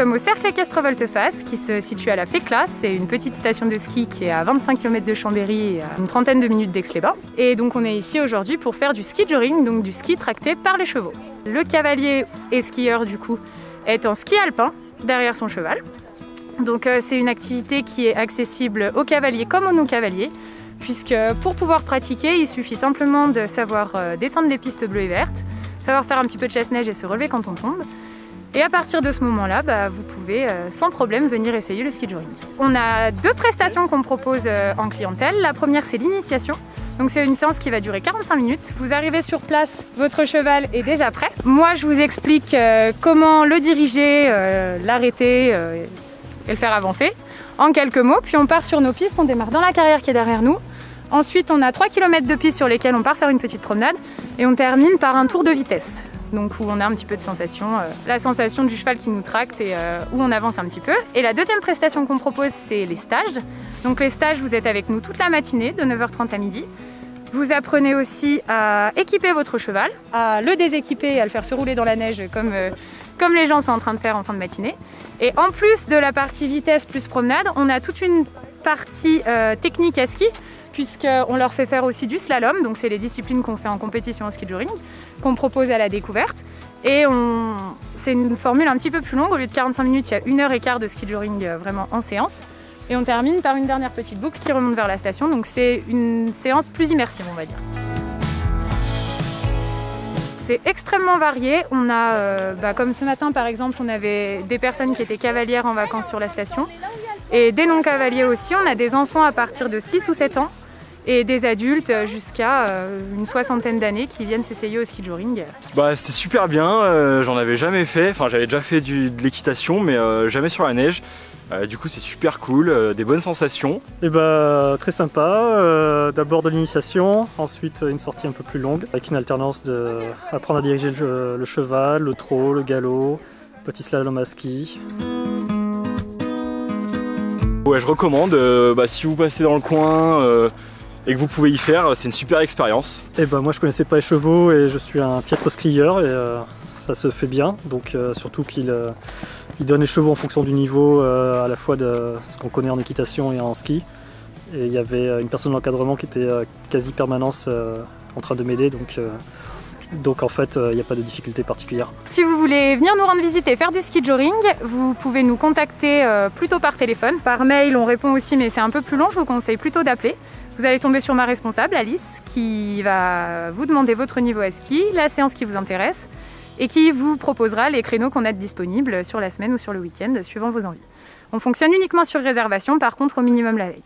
sommes au cercle équestre volte-face qui se situe à la Fécla. C'est une petite station de ski qui est à 25 km de Chambéry et à une trentaine de minutes d'Aix-les-Bains. Et donc on est ici aujourd'hui pour faire du ski joring, donc du ski tracté par les chevaux. Le cavalier et skieur du coup est en ski alpin derrière son cheval. Donc c'est une activité qui est accessible aux cavaliers comme aux non-cavaliers, puisque pour pouvoir pratiquer, il suffit simplement de savoir descendre les pistes bleues et vertes, savoir faire un petit peu de chasse-neige et se relever quand on tombe. Et à partir de ce moment-là, vous pouvez sans problème venir essayer le ski joring. On a 2 prestations qu'on propose en clientèle. La première, c'est l'initiation. Donc c'est une séance qui va durer 45 minutes. Vous arrivez sur place, votre cheval est déjà prêt. Moi, je vous explique comment le diriger, l'arrêter et le faire avancer en quelques mots. Puis on part sur nos pistes, on démarre dans la carrière qui est derrière nous. Ensuite, on a 3 km de pistes sur lesquelles on part faire une petite promenade. Et on termine par un tour de vitesse. Donc où on a un petit peu de sensation, la sensation du cheval qui nous tracte et où on avance un petit peu. Et la deuxième prestation qu'on propose, c'est les stages. Donc les stages, vous êtes avec nous toute la matinée, de 9h30 à midi. Vous apprenez aussi à équiper votre cheval, à le déséquiper et à le faire se rouler dans la neige comme les gens sont en train de faire en fin de matinée. Et en plus de la partie vitesse plus promenade, on a toute une partie technique à ski, puisqu'on leur fait faire aussi du slalom, donc c'est les disciplines qu'on fait en compétition en ski joring, qu'on propose à la découverte. Et c'est une formule un petit peu plus longue, au lieu de 45 minutes, il y a 1h15 de ski joring vraiment en séance. Et on termine par une dernière petite boucle qui remonte vers la station, donc c'est une séance plus immersive, on va dire. C'est extrêmement varié. On a, comme ce matin par exemple, on avait des personnes qui étaient cavalières en vacances sur la station et des non-cavaliers aussi. On a des enfants à partir de 6 ou 7 ans et des adultes jusqu'à une soixantaine d'années qui viennent s'essayer au ski joring. C'est super bien, j'en avais jamais fait, enfin j'avais déjà fait de l'équitation mais jamais sur la neige. Du coup c'est super cool, des bonnes sensations. Et très sympa, d'abord de l'initiation, ensuite une sortie un peu plus longue avec une alternance de apprendre à diriger le cheval, le trot, le galop, petit slalom à ski. Ouais, je recommande, si vous passez dans le coin et que vous pouvez y faire, c'est une super expérience. Et moi je connaissais pas les chevaux et je suis un piètre skieur et ça se fait bien, donc surtout qu'il donne les chevaux en fonction du niveau à la fois de ce qu'on connaît en équitation et en ski. Et il y avait une personne d'encadrement qui était quasi permanence en train de m'aider, donc en fait il n'y a pas de difficulté particulière. Si vous voulez venir nous rendre visite et faire du ski joring, vous pouvez nous contacter plutôt par téléphone. Par mail on répond aussi mais c'est un peu plus long, je vous conseille plutôt d'appeler. Vous allez tomber sur ma responsable Alice qui va vous demander votre niveau à ski, la séance qui vous intéresse et qui vous proposera les créneaux qu'on a disponibles sur la semaine ou sur le week-end suivant vos envies. On fonctionne uniquement sur réservation, par contre au minimum la veille.